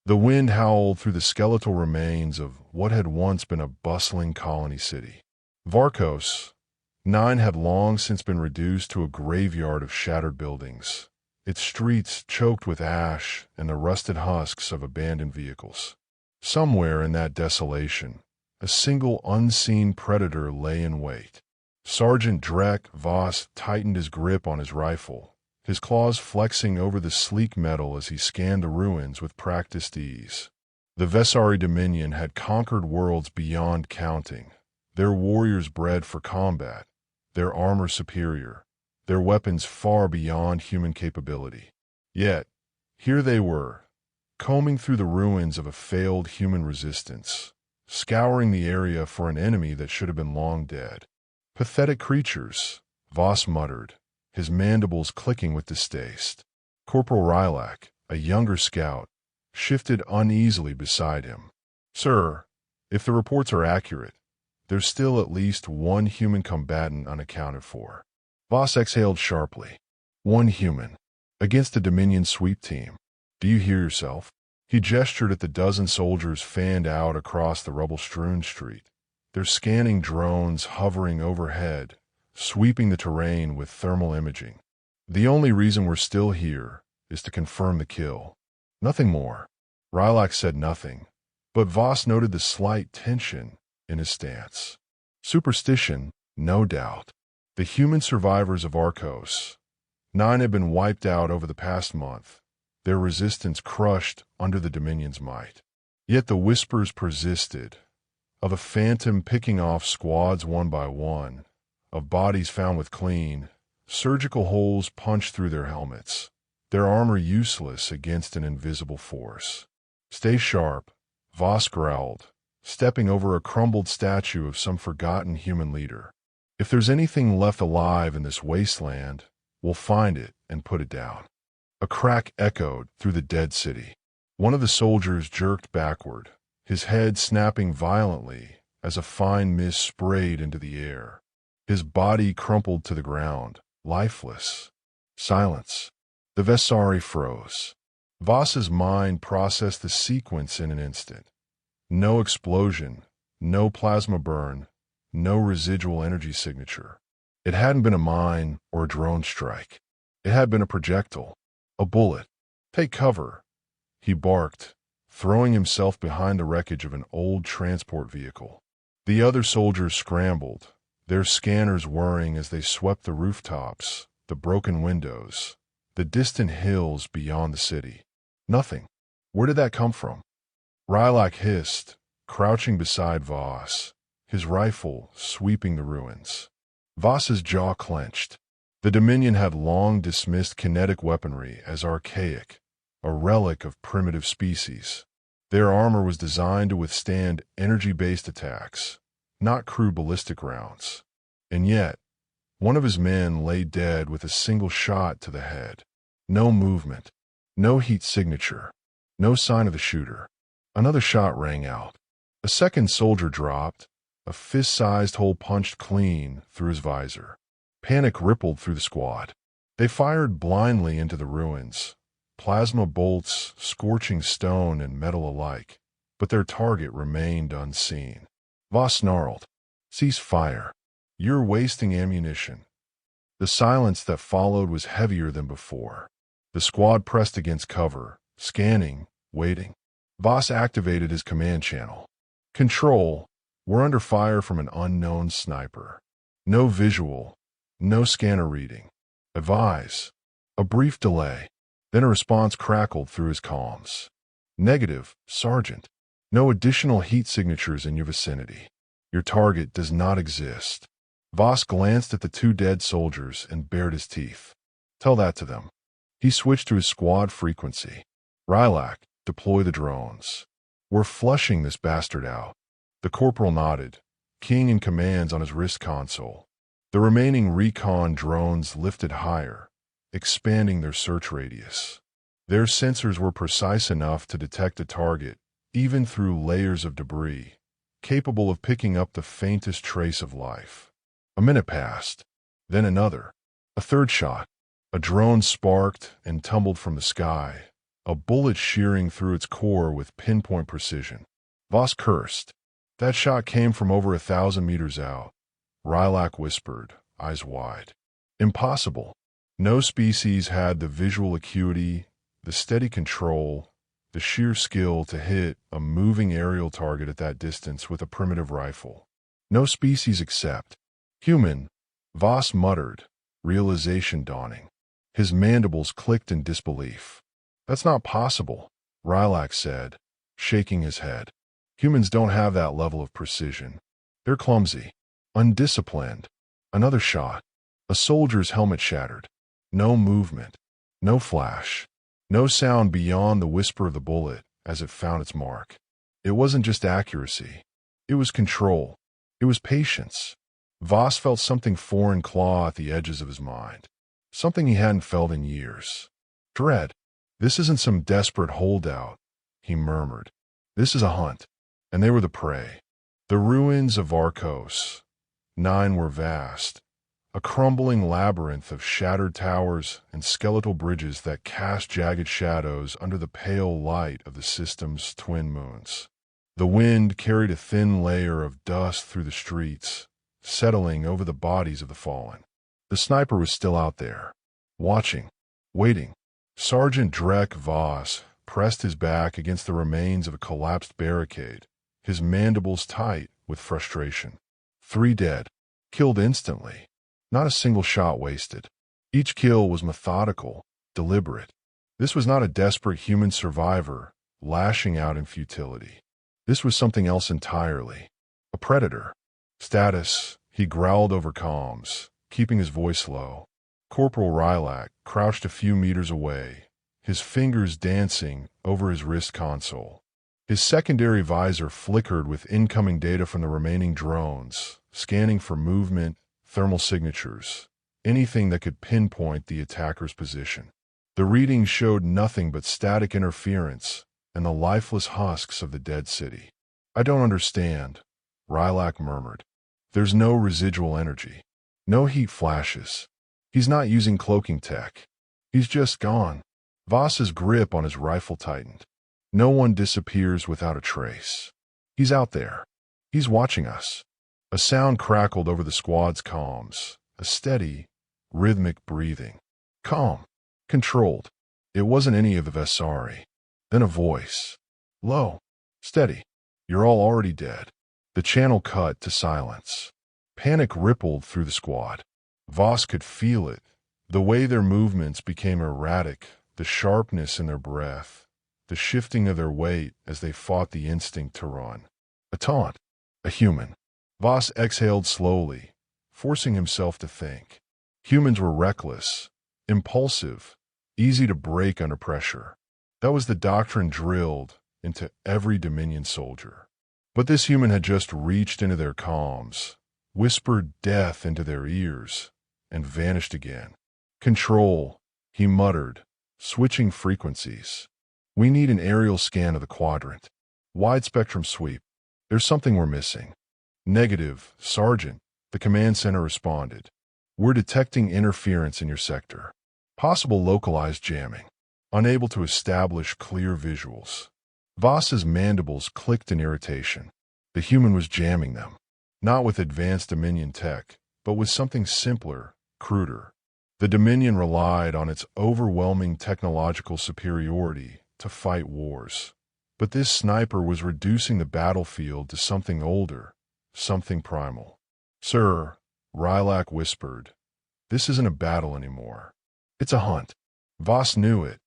The wind howled through the skeletal remains of what had once been a bustling colony city. Varkos 9 had long since been reduced to a graveyard of shattered buildings, its streets choked with ash and the rusted husks of abandoned vehicles. Somewhere in that desolation, a single unseen predator lay in wait. Sergeant Drek Voss tightened his grip on his rifle, his claws flexing over the sleek metal as he scanned the ruins with practiced ease. The Vessari Dominion had conquered worlds beyond counting, their warriors bred for combat, their armor superior, their weapons far beyond human capability. Yet, here they were, combing through the ruins of a failed human resistance, scouring the area for an enemy that should have been long dead. Pathetic creatures, Voss muttered, his mandibles clicking with distaste. Corporal Rylak, a younger scout, shifted uneasily beside him. "Sir, if the reports are accurate, there's still at least one human combatant unaccounted for." Voss exhaled sharply. One human, against the Dominion sweep team. Do you hear yourself? He gestured at the dozen soldiers fanned out across the rubble-strewn street, their scanning drones hovering overhead, sweeping the terrain with thermal imaging. The only reason we're still here is to confirm the kill. Nothing more. Rylak said nothing, but Voss noted the slight tension in his stance. Superstition, no doubt. The human survivors of Arcos 9 had been wiped out over the past month, their resistance crushed under the Dominion's might. Yet the whispers persisted, of a phantom picking off squads one by one, of bodies found with clean, surgical holes punched through their helmets, their armor useless against an invisible force. Stay sharp, Voss growled, stepping over a crumbled statue of some forgotten human leader. If there's anything left alive in this wasteland, we'll find it and put it down. A crack echoed through the dead city. One of the soldiers jerked backward, his head snapping violently as a fine mist sprayed into the air. His body crumpled to the ground, lifeless. Silence. The Vessari froze. Voss's mind processed the sequence in an instant. No explosion, no plasma burn, no residual energy signature. It hadn't been a mine or a drone strike. It had been a projectile, a bullet. "Take cover," he barked, throwing himself behind the wreckage of an old transport vehicle. The other soldiers scrambled, their scanners whirring as they swept the rooftops, the broken windows, the distant hills beyond the city. Nothing. Where did that come from? Rylak hissed, crouching beside Voss, his rifle sweeping the ruins. Voss's jaw clenched. The Dominion had long dismissed kinetic weaponry as archaic, a relic of primitive species. Their armor was designed to withstand energy-based attacks, not crude ballistic rounds. And yet, one of his men lay dead with a single shot to the head. No movement, no heat signature, no sign of the shooter. Another shot rang out. A second soldier dropped, a fist-sized hole punched clean through his visor. Panic rippled through the squad. They fired blindly into the ruins, plasma bolts scorching stone and metal alike, but their target remained unseen. Voss snarled, "Cease fire. You're wasting ammunition." The silence that followed was heavier than before. The squad pressed against cover, scanning, waiting. Voss activated his command channel. "Control, we're under fire from an unknown sniper. No visual, no scanner reading. Advise." A brief delay, then a response crackled through his comms. "Negative, Sergeant. No additional heat signatures in your vicinity. Your target does not exist." Voss glanced at the two dead soldiers and bared his teeth. "Tell that to them." He switched to his squad frequency. "Rylak, deploy the drones. We're flushing this bastard out." The corporal nodded, keying in commands on his wrist console. The remaining recon drones lifted higher, expanding their search radius. Their sensors were precise enough to detect a target, even through layers of debris, capable of picking up the faintest trace of life. A minute passed, then another. A third shot. A drone sparked and tumbled from the sky, a bullet shearing through its core with pinpoint precision. Voss cursed. That shot came from over 1,000 meters out. Rylak whispered, eyes wide. Impossible. No species had the visual acuity, the steady control, the sheer skill to hit a moving aerial target at that distance with a primitive rifle. No species except human, Voss muttered, realization dawning. His mandibles clicked in disbelief. That's not possible, Rylak said, shaking his head. Humans don't have that level of precision. They're clumsy, undisciplined. Another shot. A soldier's helmet shattered. No movement, no flash, no sound beyond the whisper of the bullet as it found its mark. It wasn't just accuracy. It was control. It was patience. Voss felt something foreign claw at the edges of his mind. Something he hadn't felt in years. Dread. This isn't some desperate holdout, he murmured. This is a hunt. And they were the prey. The ruins of Varkos. 9 were vast. A crumbling labyrinth of shattered towers and skeletal bridges that cast jagged shadows under the pale light of the system's twin moons. The wind carried a thin layer of dust through the streets, settling over the bodies of the fallen. The sniper was still out there, watching, waiting. Sergeant Drek Voss pressed his back against the remains of a collapsed barricade, his mandibles tight with frustration. 3 dead, killed instantly. Not a single shot wasted. Each kill was methodical, deliberate. This was not a desperate human survivor lashing out in futility. This was something else entirely. A predator. Status, he growled over comms, keeping his voice low. Corporal Rylak crouched a few meters away, his fingers dancing over his wrist console. His secondary visor flickered with incoming data from the remaining drones, scanning for movement, thermal signatures, anything that could pinpoint the attacker's position. The readings showed nothing but static interference and the lifeless husks of the dead city. I don't understand, Rylak murmured. There's no residual energy. No heat flashes. He's not using cloaking tech. He's just gone. Voss's grip on his rifle tightened. No one disappears without a trace. He's out there. He's watching us. A sound crackled over the squad's comms, a steady, rhythmic breathing. Calm, controlled. It wasn't any of the Vessari. Then a voice. Low, steady. You're all already dead. The channel cut to silence. Panic rippled through the squad. Voss could feel it, the way their movements became erratic, the sharpness in their breath, the shifting of their weight as they fought the instinct to run. A taunt. A human. Voss exhaled slowly, forcing himself to think. Humans were reckless, impulsive, easy to break under pressure. That was the doctrine drilled into every Dominion soldier. But this human had just reached into their comms, whispered death into their ears, and vanished again. Control, he muttered, switching frequencies. We need an aerial scan of the quadrant. Wide spectrum sweep. There's something we're missing. Negative, Sergeant, the command center responded. We're detecting interference in your sector. Possible localized jamming. Unable to establish clear visuals. Voss's mandibles clicked in irritation. The human was jamming them. Not with advanced Dominion tech, but with something simpler, cruder. The Dominion relied on its overwhelming technological superiority to fight wars. But this sniper was reducing the battlefield to something older, something primal. Sir, Rylak whispered, this isn't a battle anymore. It's a hunt. Voss knew it,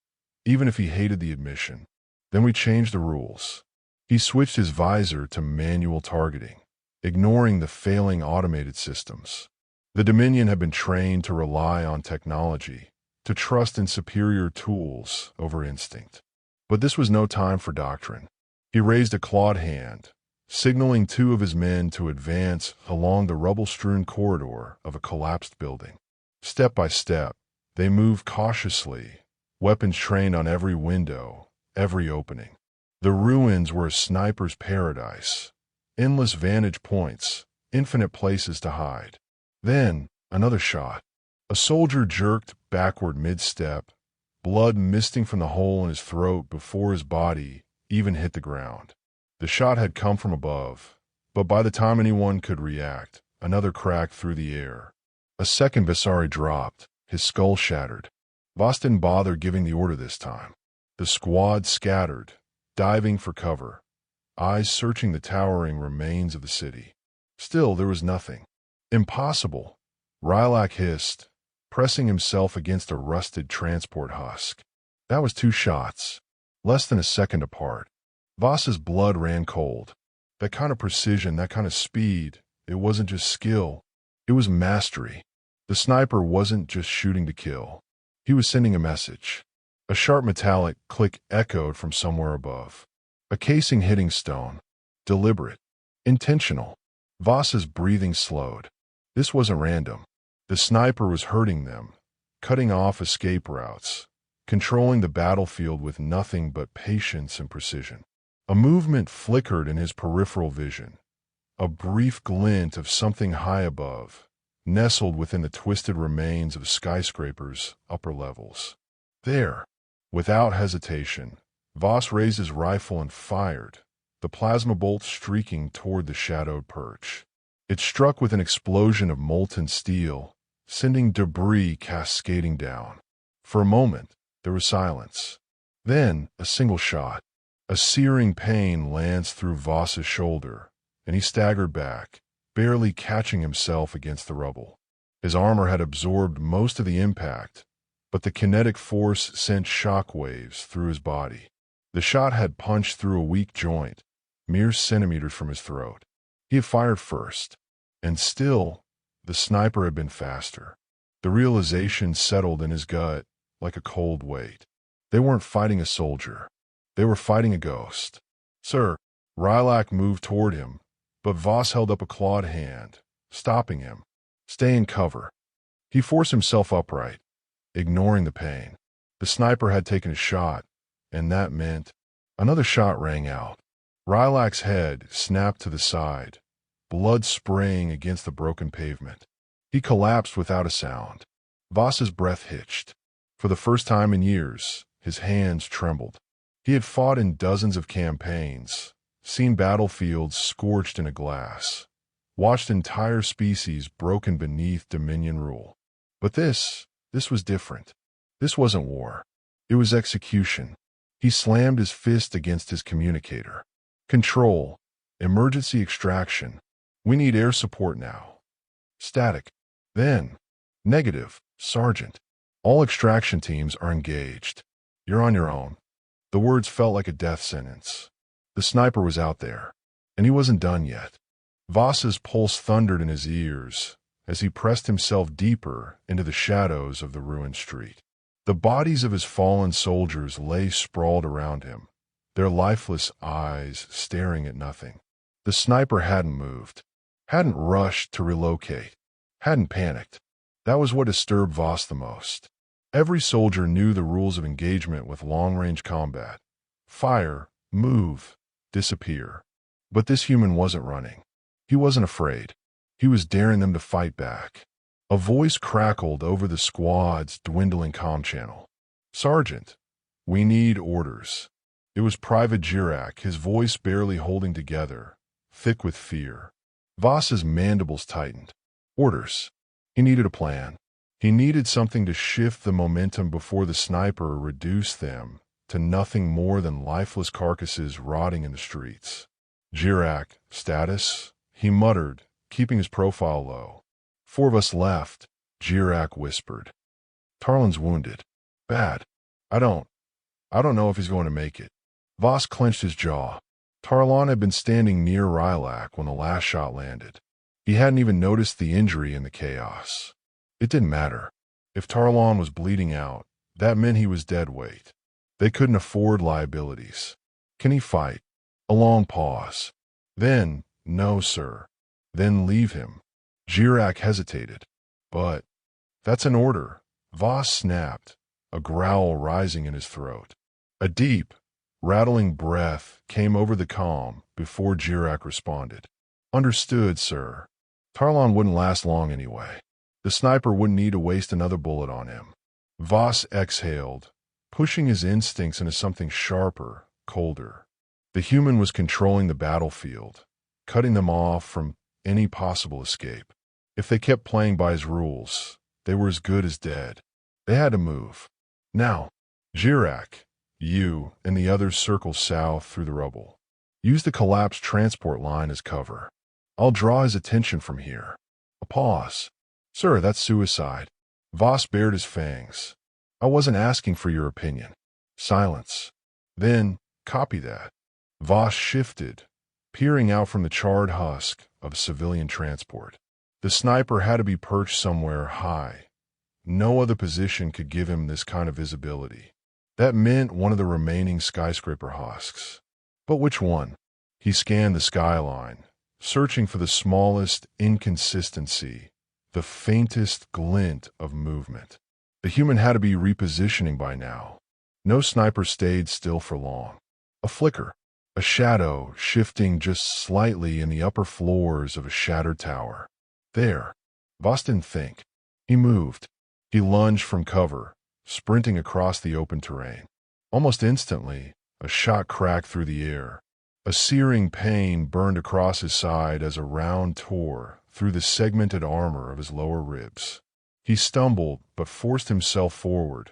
even if he hated the admission. Then we changed the rules. He switched his visor to manual targeting, ignoring the failing automated systems. The Dominion had been trained to rely on technology, to trust in superior tools over instinct. But this was no time for doctrine. He raised a clawed hand, signaling 2 of his men to advance along the rubble-strewn corridor of a collapsed building. Step by step, they moved cautiously, weapons trained on every window, every opening. The ruins were a sniper's paradise. Endless vantage points, infinite places to hide. Then, another shot. A soldier jerked backward mid-step, blood misting from the hole in his throat before his body even hit the ground. The shot had come from above, but by the time anyone could react, another cracked through the air. A second Vessari dropped, his skull shattered. Voss didn't bother giving the order this time. The squad scattered, diving for cover, eyes searching the towering remains of the city. Still, there was nothing. Impossible, Rylak hissed, pressing himself against a rusted transport husk. That was 2 shots, less than a second apart. Voss's blood ran cold. That kind of precision, that kind of speed, it wasn't just skill, it was mastery. The sniper wasn't just shooting to kill. He was sending a message. A sharp metallic click echoed from somewhere above. A casing hitting stone. Deliberate. Intentional. Voss's breathing slowed. This wasn't random. The sniper was hurting them, cutting off escape routes, controlling the battlefield with nothing but patience and precision. A movement flickered in his peripheral vision. A brief glint of something high above, nestled within the twisted remains of skyscrapers' upper levels. There, without hesitation, Voss raised his rifle and fired, the plasma bolt streaking toward the shadowed perch. It struck with an explosion of molten steel, sending debris cascading down. For a moment, there was silence. Then, a single shot. A searing pain lanced through Voss's shoulder, and he staggered back, barely catching himself against the rubble. His armor had absorbed most of the impact, but the kinetic force sent shock waves through his body. The shot had punched through a weak joint, mere centimeters from his throat. He had fired first, and still, the sniper had been faster. The realization settled in his gut like a cold weight. They weren't fighting a soldier. They were fighting a ghost. Sir, Rylak moved toward him, but Voss held up a clawed hand, stopping him. Stay in cover. He forced himself upright, ignoring the pain. The sniper had taken a shot, and that meant another shot rang out. Rylak's head snapped to the side, blood spraying against the broken pavement. He collapsed without a sound. Voss's breath hitched. For the first time in years, his hands trembled. He had fought in dozens of campaigns, seen battlefields scorched in a glass, watched entire species broken beneath Dominion rule. But this was different. This wasn't war. It was execution. He slammed his fist against his communicator. Control. Emergency extraction. We need air support now. Static. Then. Negative. Sergeant. All extraction teams are engaged. You're on your own. The words felt like a death sentence. The sniper was out there, and he wasn't done yet. Voss's pulse thundered in his ears as he pressed himself deeper into the shadows of the ruined street. The bodies of his fallen soldiers lay sprawled around him, their lifeless eyes staring at nothing. The sniper hadn't moved, hadn't rushed to relocate, hadn't panicked. That was what disturbed Voss the most. Every soldier knew the rules of engagement with long-range combat. Fire, move, disappear. But this human wasn't running. He wasn't afraid. He was daring them to fight back. A voice crackled over the squad's dwindling comm channel. Sergeant, we need orders. It was Private Jirak, his voice barely holding together, thick with fear. Voss's mandibles tightened. Orders. He needed a plan. He needed something to shift the momentum before the sniper reduced them to nothing more than lifeless carcasses rotting in the streets. Jirak, status? He muttered, keeping his profile low. 4 of us left, Jirak whispered. Tarlan's wounded. Bad. I don't know if he's going to make it. Voss clenched his jaw. Tarlan had been standing near Rylak when the last shot landed. He hadn't even noticed the injury in the chaos. It didn't matter. If Tarlan was bleeding out, that meant he was dead weight. They couldn't afford liabilities. Can he fight? A long pause. Then, no, sir. Then leave him. Jirak hesitated. But, that's an order. Voss snapped, a growl rising in his throat. A deep, rattling breath came over the comm before Jirak responded. Understood, sir. Tarlan wouldn't last long anyway. The sniper wouldn't need to waste another bullet on him. Voss exhaled, pushing his instincts into something sharper, colder. The human was controlling the battlefield, cutting them off from any possible escape. If they kept playing by his rules, they were as good as dead. They had to move. Now, Jirak, you and the others circle south through the rubble. Use the collapsed transport line as cover. I'll draw his attention from here. A pause. Sir, that's suicide. Voss bared his fangs. I wasn't asking for your opinion. Silence. Then, copy that. Voss shifted, peering out from the charred husk of a civilian transport. The sniper had to be perched somewhere high. No other position could give him this kind of visibility. That meant one of the remaining skyscraper husks. But which one? He scanned the skyline, searching for the smallest inconsistency, the faintest glint of movement. The human had to be repositioning by now. No sniper stayed still for long. A flicker, a shadow shifting just slightly in the upper floors of a shattered tower. There. Voss didn't think. He moved. He lunged from cover, sprinting across the open terrain. Almost instantly, a shot cracked through the air. A searing pain burned across his side as a round tore through the segmented armor of his lower ribs. He stumbled but forced himself forward,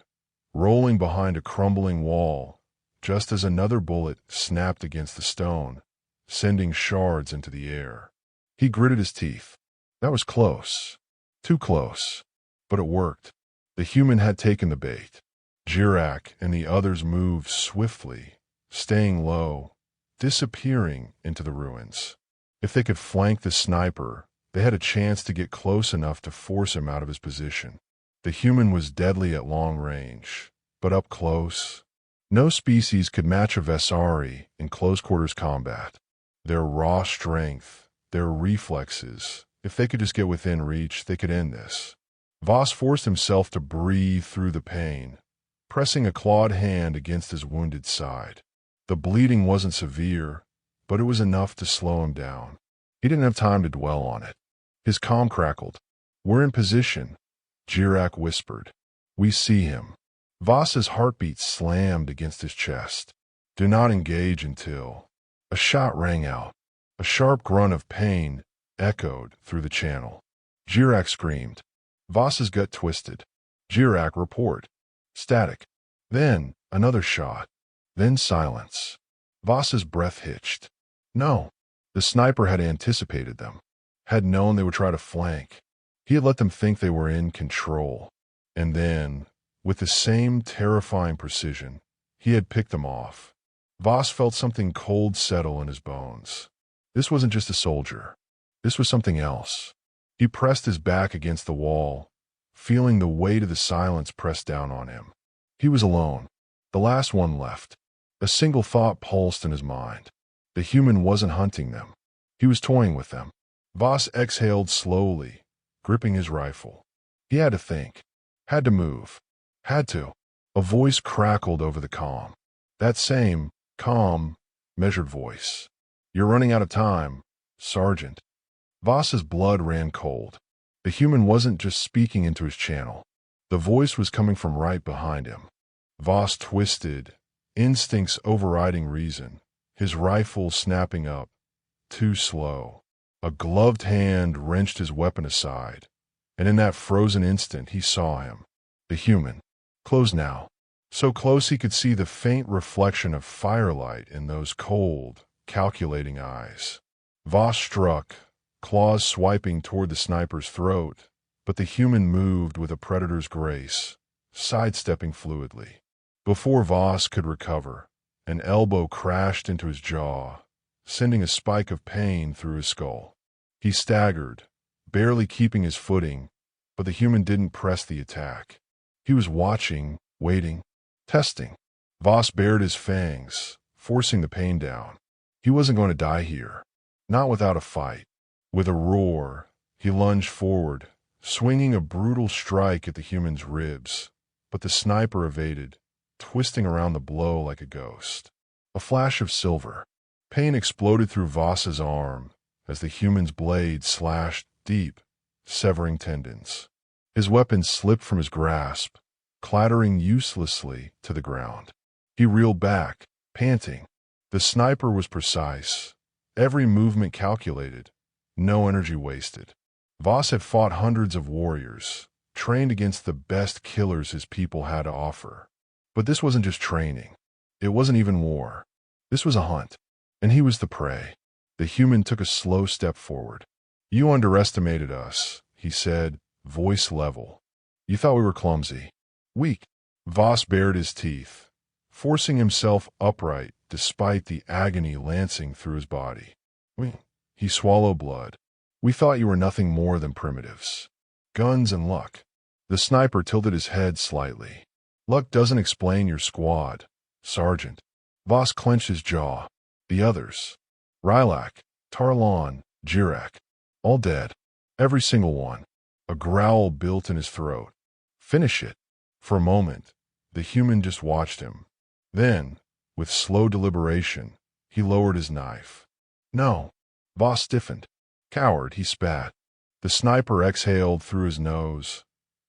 rolling behind a crumbling wall, just as another bullet snapped against the stone, sending shards into the air. He gritted his teeth. That was close. Too close. But it worked. The human had taken the bait. Jirak and the others moved swiftly, staying low, disappearing into the ruins. If they could flank the sniper, they had a chance to get close enough to force him out of his position. The human was deadly at long range, but up close, no species could match a Vessari in close-quarters combat. Their raw strength, their reflexes, if they could just get within reach, they could end this. Voss forced himself to breathe through the pain, pressing a clawed hand against his wounded side. The bleeding wasn't severe, but it was enough to slow him down. He didn't have time to dwell on it. His comm crackled. We're in position, Jirak whispered. We see him. Voss's heartbeat slammed against his chest. Do not engage until... A shot rang out. A sharp grunt of pain echoed through the channel. Jirak screamed. Voss's gut twisted. Jirak, report. Static. Then another shot. Then silence. Voss's breath hitched. No. The sniper had anticipated them. Had known they would try to flank. He had let them think they were in control. And then, with the same terrifying precision, he had picked them off. Voss felt something cold settle in his bones. This wasn't just a soldier. This was something else. He pressed his back against the wall, feeling the weight of the silence press down on him. He was alone. The last one left. A single thought pulsed in his mind. The human wasn't hunting them. He was toying with them. Voss exhaled slowly, gripping his rifle. He had to think. Had to move. Had to. A voice crackled over the comm. That same, calm, measured voice. You're running out of time, Sergeant. Voss's blood ran cold. The human wasn't just speaking into his channel. The voice was coming from right behind him. Voss twisted, instincts overriding reason, his rifle snapping up. Too slow. A gloved hand wrenched his weapon aside, and in that frozen instant he saw him. The human. Close now. So close he could see the faint reflection of firelight in those cold, calculating eyes. Voss struck, claws swiping toward the sniper's throat, but the human moved with a predator's grace, sidestepping fluidly. Before Voss could recover, an elbow crashed into his jaw, sending a spike of pain through his skull. He staggered, barely keeping his footing, but the human didn't press the attack. He was watching, waiting, testing. Voss bared his fangs, forcing the pain down. He wasn't going to die here. Not without a fight. With a roar, he lunged forward, swinging a brutal strike at the human's ribs, but the sniper evaded, twisting around the blow like a ghost. A flash of silver. Pain exploded through Voss's arm as the human's blade slashed deep, severing tendons. His weapon slipped from his grasp, clattering uselessly to the ground. He reeled back, panting. The sniper was precise, every movement calculated, no energy wasted. Voss had fought hundreds of warriors, trained against the best killers his people had to offer. But this wasn't just training. It wasn't even war. This was a hunt, and he was the prey. The human took a slow step forward. "You underestimated us," he said, voice level. "You thought we were clumsy. Weak." Voss bared his teeth, forcing himself upright despite the agony lancing through his body. He swallowed blood. "We thought you were nothing more than primitives. Guns and luck." The sniper tilted his head slightly. "Luck doesn't explain your squad, Sergeant." Voss clenched his jaw. "The others. Rylak, Tarlon, Jirak. All dead. Every single one." A growl built in his throat. "Finish it." For a moment, the human just watched him. Then, with slow deliberation, he lowered his knife. "No." Voss stiffened. "Coward," he spat. The sniper exhaled through his nose,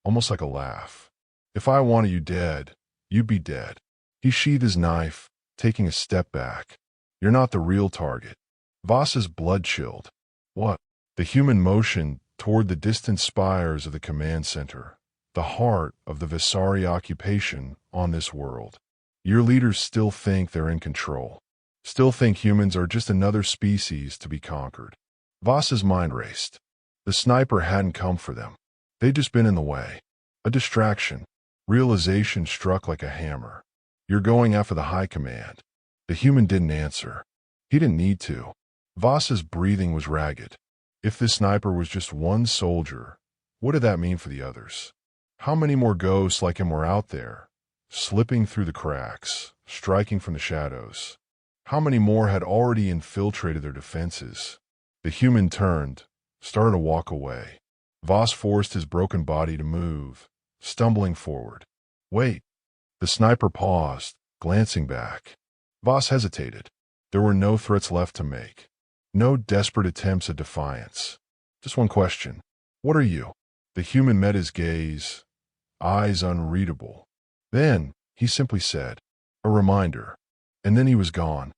almost like a laugh. "If I wanted you dead, you'd be dead." He sheathed his knife, taking a step back. "You're not the real target." Voss's blood chilled. "What?" The human motioned toward the distant spires of the command center, the heart of the Vessari occupation on this world. "Your leaders still think they're in control. Still think humans are just another species to be conquered." Voss's mind raced. The sniper hadn't come for them. They'd just been in the way. A distraction. Realization struck like a hammer. "You're going after the high command." The human didn't answer. He didn't need to. Voss's breathing was ragged. If this sniper was just one soldier, what did that mean for the others? How many more ghosts like him were out there, slipping through the cracks, striking from the shadows? How many more had already infiltrated their defenses? The human turned, started to walk away. Voss forced his broken body to move, stumbling forward. "Wait." The sniper paused, glancing back. Voss hesitated. There were no threats left to make. No desperate attempts at defiance. Just one question. "What are you?" The human met his gaze, eyes unreadable. Then, he simply said, "A reminder." And then he was gone.